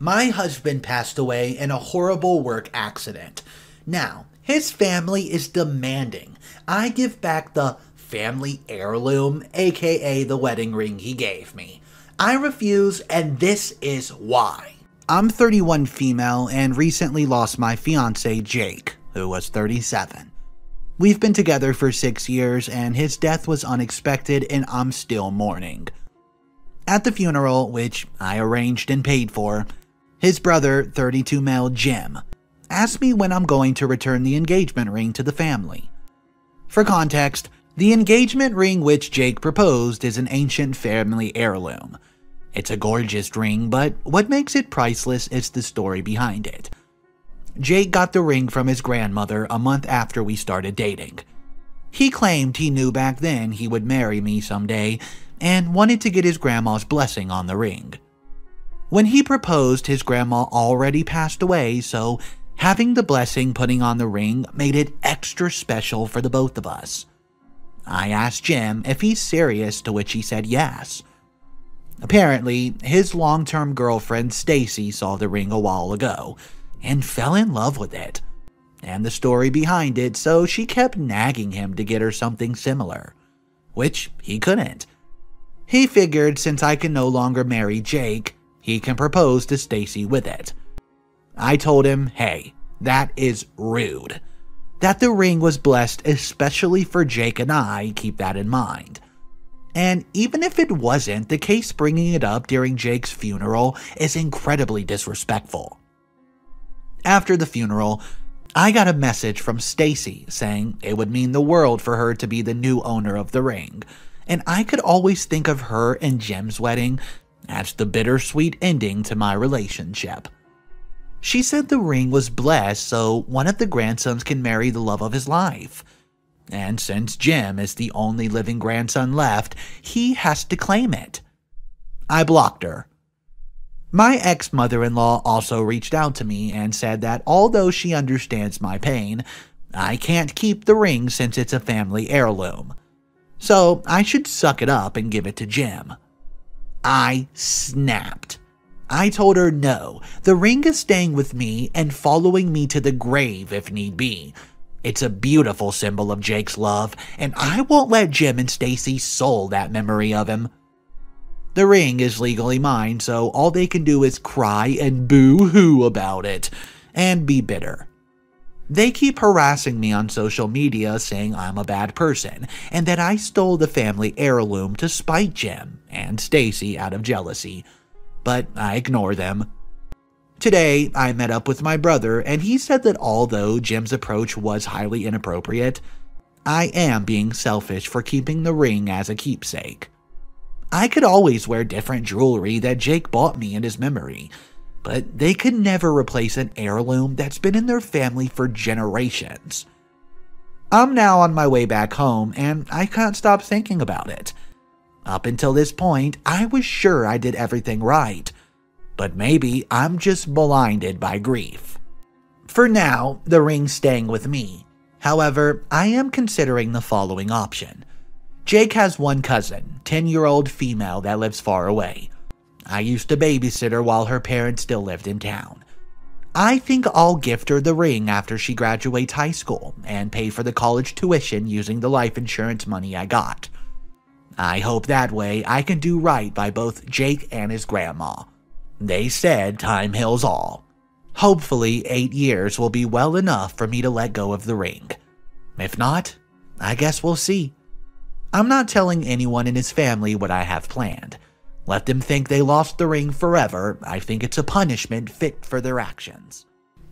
My husband passed away in a horrible work accident. Now, his family is demanding I give back the family heirloom, aka the wedding ring he gave me. I refuse, and this is why. I'm 31 female and recently lost my fiancé Jake, who was 37. We've been together for 6 years and his death was unexpected and I'm still mourning. At the funeral, which I arranged and paid for, his brother, 32 male Jim, asked me when I'm going to return the engagement ring to the family. For context, the engagement ring which Jake proposed is an ancient family heirloom. It's a gorgeous ring, but what makes it priceless is the story behind it. Jake got the ring from his grandmother a month after we started dating. He claimed he knew back then he would marry me someday and wanted to get his grandma's blessing on the ring. When he proposed, his grandma already passed away, so having the blessing putting on the ring made it extra special for the both of us. I asked Jim if he's serious, to which he said yes. Apparently, his long-term girlfriend Stacy saw the ring a while ago and fell in love with it, and the story behind it, so she kept nagging him to get her something similar, which he couldn't. He figured since I can no longer marry Jake, he can propose to Stacy with it. I told him, hey, that is rude. That the ring was blessed especially for Jake and I, keep that in mind. And even if it wasn't, the case bringing it up during Jake's funeral is incredibly disrespectful. After the funeral, I got a message from Stacy saying it would mean the world for her to be the new owner of the ring, and I could always think of her and Jim's wedding as the bittersweet ending to my relationship. She said the ring was blessed so one of the grandsons can marry the love of his life. And since Jim is the only living grandson left, he has to claim it. I blocked her. My ex-mother-in-law also reached out to me and said that although she understands my pain, I can't keep the ring since it's a family heirloom. So I should suck it up and give it to Jim. I snapped. I told her no, the ring is staying with me and following me to the grave if need be. It's a beautiful symbol of Jake's love, and I won't let Jim and Stacy soil that memory of him. The ring is legally mine, so all they can do is cry and boo-hoo about it, and be bitter. They keep harassing me on social media saying I'm a bad person, and that I stole the family heirloom to spite Jim and Stacy out of jealousy, but I ignore them. Today, I met up with my brother, and he said that although Jim's approach was highly inappropriate, I am being selfish for keeping the ring as a keepsake. I could always wear different jewelry that Jake bought me in his memory, but they could never replace an heirloom that's been in their family for generations. I'm now on my way back home, and I can't stop thinking about it. Up until this point, I was sure I did everything right, but maybe I'm just blinded by grief. For now, the ring's staying with me. However, I am considering the following option. Jake has one cousin, 10-year-old female that lives far away. I used to babysit her while her parents still lived in town. I think I'll gift her the ring after she graduates high school and pay for the college tuition using the life insurance money I got. I hope that way I can do right by both Jake and his grandma. They said time heals all. Hopefully 8 years will be well enough for me to let go of the ring. If not, I guess we'll see. I'm not telling anyone in his family what I have planned. Let them think they lost the ring forever. I think it's a punishment fit for their actions.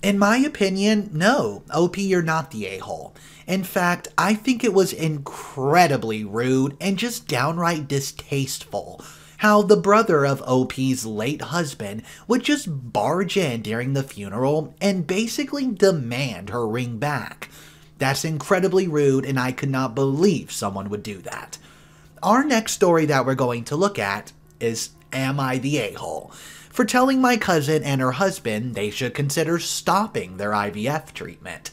In my opinion, no, OP, you're not the a-hole. In fact, I think it was incredibly rude and just downright distasteful how the brother of OP's late husband would just barge in during the funeral and basically demand her ring back. That's incredibly rude, and I could not believe someone would do that. Our next story that we're going to look at is Am I the A-hole? For telling my cousin and her husband they should consider stopping their IVF treatment.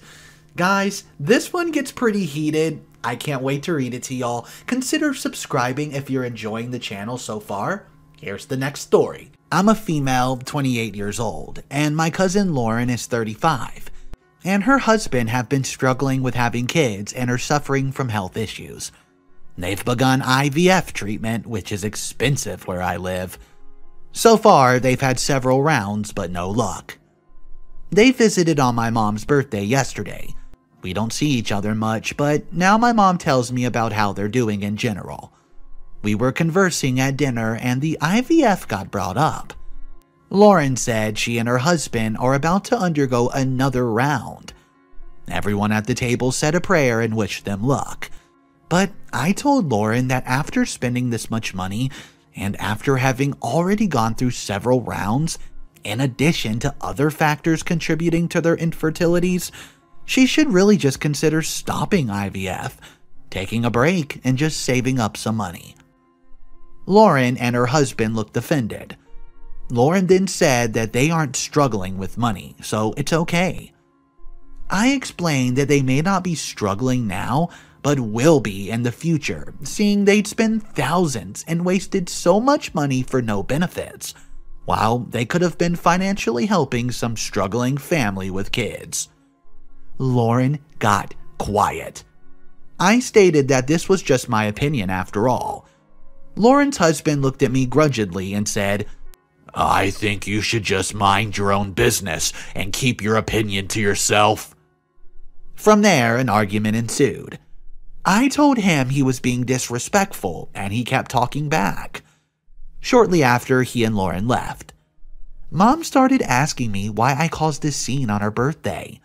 Guys, this one gets pretty heated. I can't wait to read it to y'all. Consider subscribing if you're enjoying the channel so far. Here's the next story. I'm a female, 28 years old, and my cousin Lauren is 35, and her husband have been struggling with having kids and are suffering from health issues. They've begun IVF treatment, which is expensive where I live. So far, they've had several rounds, but no luck. They visited on my mom's birthday yesterday. We don't see each other much, but now my mom tells me about how they're doing in general. We were conversing at dinner and the IVF got brought up. Lauren said she and her husband are about to undergo another round. Everyone at the table said a prayer and wished them luck. But I told Lauren that after spending this much money, and after having already gone through several rounds, in addition to other factors contributing to their infertilities, she should really just consider stopping IVF, taking a break, and just saving up some money. Lauren and her husband looked offended. Lauren then said that they aren't struggling with money, so it's okay. I explained that they may not be struggling now, but will be in the future, seeing they'd spend thousands and wasted so much money for no benefits, while they could have been financially helping some struggling family with kids. Lauren got quiet. I stated that this was just my opinion after all. Lauren's husband looked at me grudgingly and said, "I think you should just mind your own business and keep your opinion to yourself." From there, an argument ensued. I told him he was being disrespectful, and he kept talking back. Shortly after, he and Lauren left. Mom started asking me why I caused this scene on her birthday.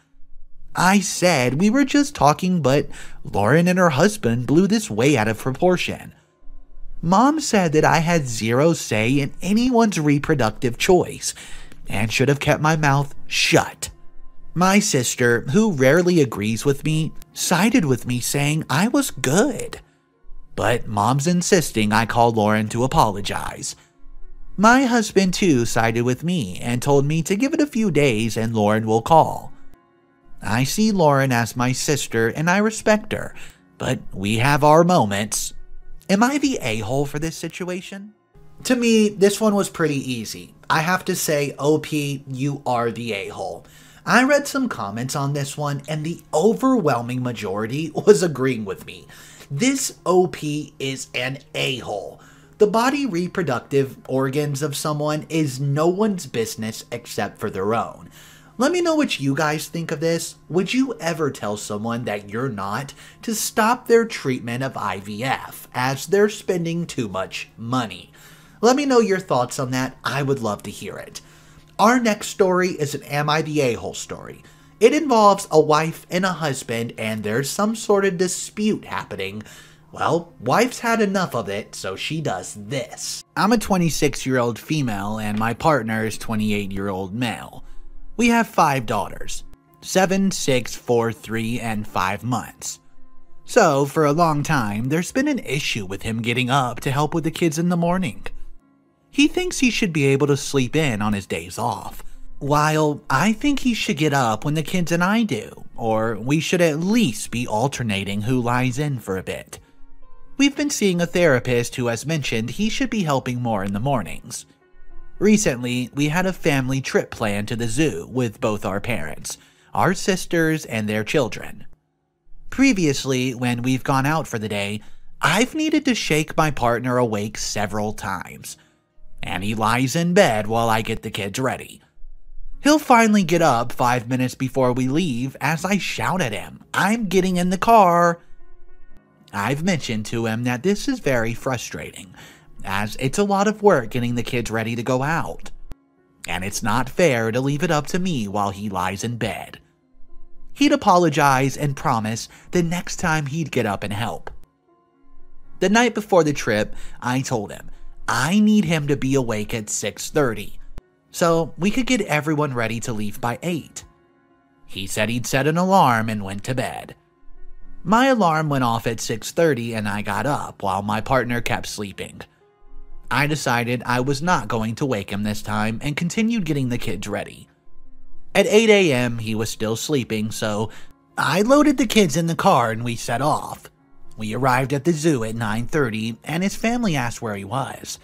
I said we were just talking, but Lauren and her husband blew this way out of proportion. Mom said that I had zero say in anyone's reproductive choice and should have kept my mouth shut. My sister, who rarely agrees with me, sided with me saying I was good. But Mom's insisting I call Lauren to apologize. My husband too sided with me and told me to give it a few days and Lauren will call. I see Lauren as my sister and I respect her, but we have our moments. Am I the a-hole for this situation? To me, this one was pretty easy. I have to say, OP, you are the a-hole. I read some comments on this one, and the overwhelming majority was agreeing with me. This OP is an a-hole. The body reproductive organs of someone is no one's business except for their own. Let me know what you guys think of this. Would you ever tell someone that you're not to stop their treatment of IVF as they're spending too much money? Let me know your thoughts on that. I would love to hear it. Our next story is an Am I the A-hole story. It involves a wife and a husband and there's some sort of dispute happening. Well, wife's had enough of it, so she does this. I'm a 26-year-old female and my partner is 28-year-old male. We have 5 daughters, 7, 6, 4, 3, and 5 months. So, for a long time, there's been an issue with him getting up to help with the kids in the morning. He thinks he should be able to sleep in on his days off, while I think he should get up when the kids and I do, or we should at least be alternating who lies in for a bit. We've been seeing a therapist who has mentioned he should be helping more in the mornings. Recently, we had a family trip planned to the zoo with both our parents, our sisters, and their children. Previously, when we've gone out for the day, I've needed to shake my partner awake several times, and he lies in bed while I get the kids ready. He'll finally get up 5 minutes before we leave as I shout at him, "I'm getting in the car!" I've mentioned to him that this is very frustrating, as it's a lot of work getting the kids ready to go out, and it's not fair to leave it up to me while he lies in bed. He'd apologize and promise the next time he'd get up and help. The night before the trip, I told him I need him to be awake at 6:30, so we could get everyone ready to leave by 8. He said he'd set an alarm and went to bed. My alarm went off at 6:30 and I got up while my partner kept sleeping. I decided I was not going to wake him this time and continued getting the kids ready. At 8 a.m. he was still sleeping, so I loaded the kids in the car and we set off. We arrived at the zoo at 9:30 and his family asked where he was.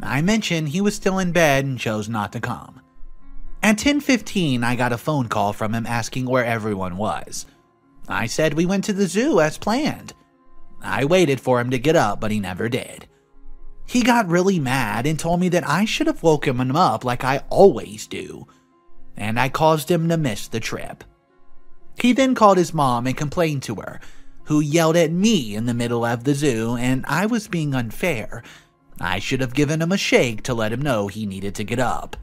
I mentioned he was still in bed and chose not to come. At 10:15, I got a phone call from him asking where everyone was. I said we went to the zoo as planned. I waited for him to get up, but he never did. He got really mad and told me that I should have woken him up like I always do, and I caused him to miss the trip. He then called his mom and complained to her, who yelled at me in the middle of the zoo, and I was being unfair. I should have given him a shake to let him know he needed to get up,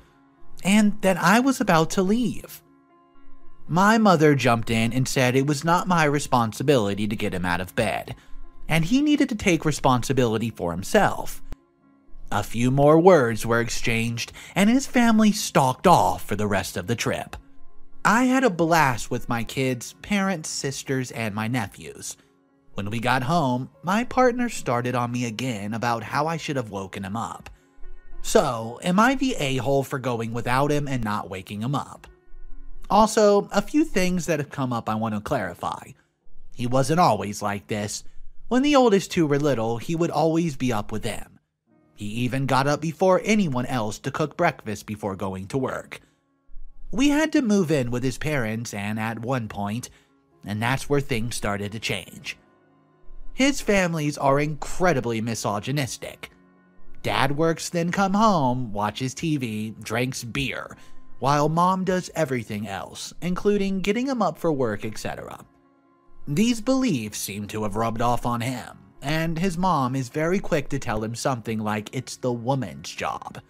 and that I was about to leave. My mother jumped in and said it was not my responsibility to get him out of bed, and he needed to take responsibility for himself. A few more words were exchanged, and his family stalked off for the rest of the trip. I had a blast with my kids, parents, sisters, and my nephews. When we got home, my partner started on me again about how I should have woken him up. So, am I the a-hole for going without him and not waking him up? Also, a few things that have come up I want to clarify. He wasn't always like this. When the oldest two were little, he would always be up with them. He even got up before anyone else to cook breakfast before going to work. We had to move in with his parents and at one point, and that's where things started to change. His families are incredibly misogynistic. Dad works, then come home, watches TV, drinks beer, while mom does everything else, including getting him up for work, etc. These beliefs seem to have rubbed off on him, and his mom is very quick to tell him something like it's the woman's job.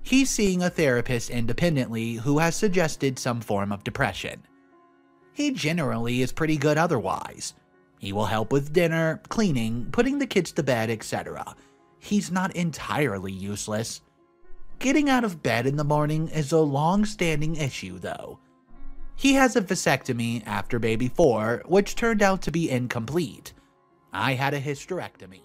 He's seeing a therapist independently who has suggested some form of depression. He generally is pretty good otherwise. He will help with dinner, cleaning, putting the kids to bed, etc. He's not entirely useless. Getting out of bed in the morning is a long-standing issue, though. He has a vasectomy after baby 4, which turned out to be incomplete. I had a hysterectomy.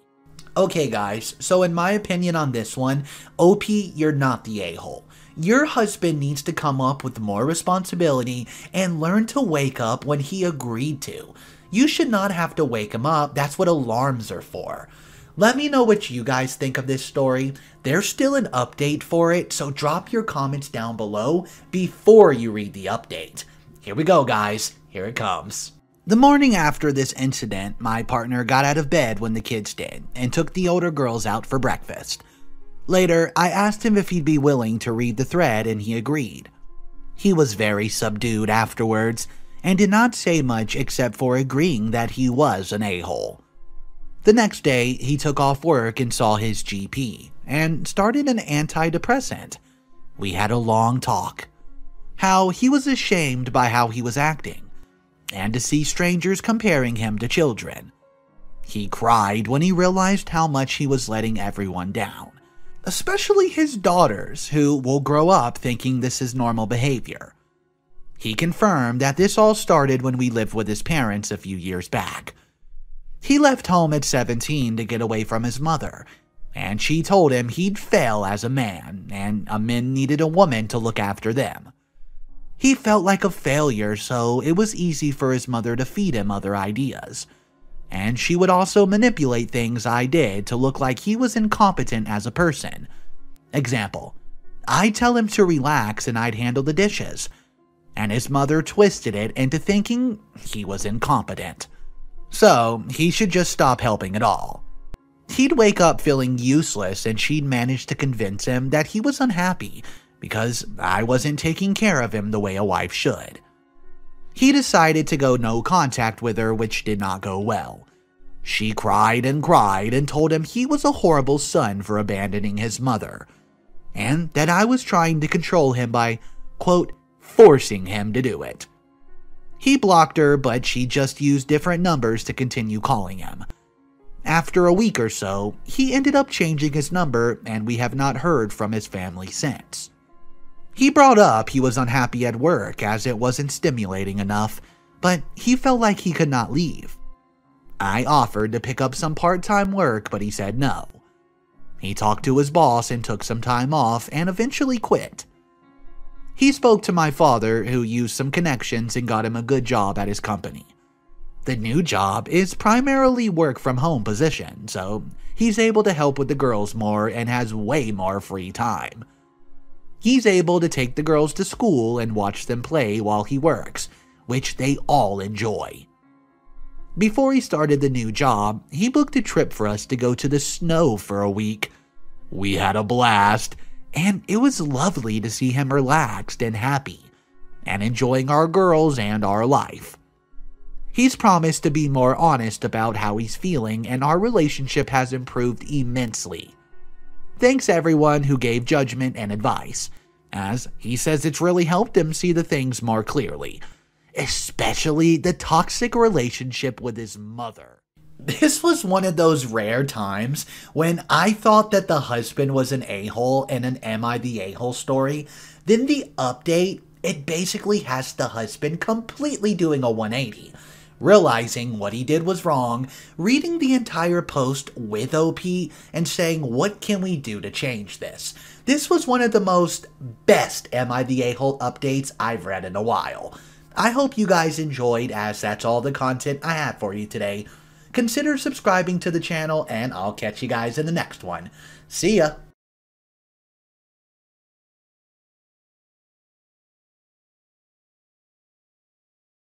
Okay guys, so in my opinion on this one, OP, you're not the a-hole. Your husband needs to come up with more responsibility and learn to wake up when he agreed to. You should not have to wake him up, that's what alarms are for. Let me know what you guys think of this story. There's still an update for it, so drop your comments down below before you read the update. Here we go guys, here it comes. The morning after this incident, my partner got out of bed when the kids did and took the older girls out for breakfast. Later, I asked him if he'd be willing to read the thread and he agreed. He was very subdued afterwards and did not say much except for agreeing that he was an a-hole. The next day, he took off work and saw his GP and started an antidepressant. We had a long talk. How he was ashamed by how he was acting, and to see strangers comparing him to children. He cried when he realized how much he was letting everyone down, especially his daughters, who will grow up thinking this is normal behavior. He confirmed that this all started when we lived with his parents a few years back. He left home at 17 to get away from his mother, and she told him he'd fail as a man, and men needed a woman to look after them. He felt like a failure, so it was easy for his mother to feed him other ideas. And she would also manipulate things I did to look like he was incompetent as a person. Example, I'd tell him to relax and I'd handle the dishes, and his mother twisted it into thinking he was incompetent. So he should just stop helping at all. He'd wake up feeling useless and she'd manage to convince him that he was unhappy because I wasn't taking care of him the way a wife should. He decided to go no contact with her, which did not go well. She cried and told him he was a horrible son for abandoning his mother, and that I was trying to control him by, quote, forcing him to do it. He blocked her, but she just used different numbers to continue calling him. After a week or so, he ended up changing his number, and we have not heard from his family since. He brought up he was unhappy at work as it wasn't stimulating enough, but he felt like he could not leave. I offered to pick up some part-time work, but he said no. He talked to his boss and took some time off and eventually quit. He spoke to my father, who used some connections and got him a good job at his company. The new job is primarily work from home position, so he's able to help with the girls more and has way more free time. He's able to take the girls to school and watch them play while he works, which they all enjoy. Before he started the new job, he booked a trip for us to go to the snow for a week. We had a blast, and it was lovely to see him relaxed and happy, and enjoying our girls and our life. He's promised to be more honest about how he's feeling, and our relationship has improved immensely. Thanks everyone who gave judgment and advice, as he says it's really helped him see the things more clearly, especially the toxic relationship with his mother. This was one of those rare times when I thought that the husband was an a-hole in an Am I the A-hole story. Then the update, it basically has the husband completely doing a 180. Realizing what he did was wrong, reading the entire post with OP, and saying what can we do to change this. This was one of the most best Am I the A-hole updates I've read in a while. I hope you guys enjoyed, as that's all the content I have for you today. Consider subscribing to the channel, and I'll catch you guys in the next one. See ya!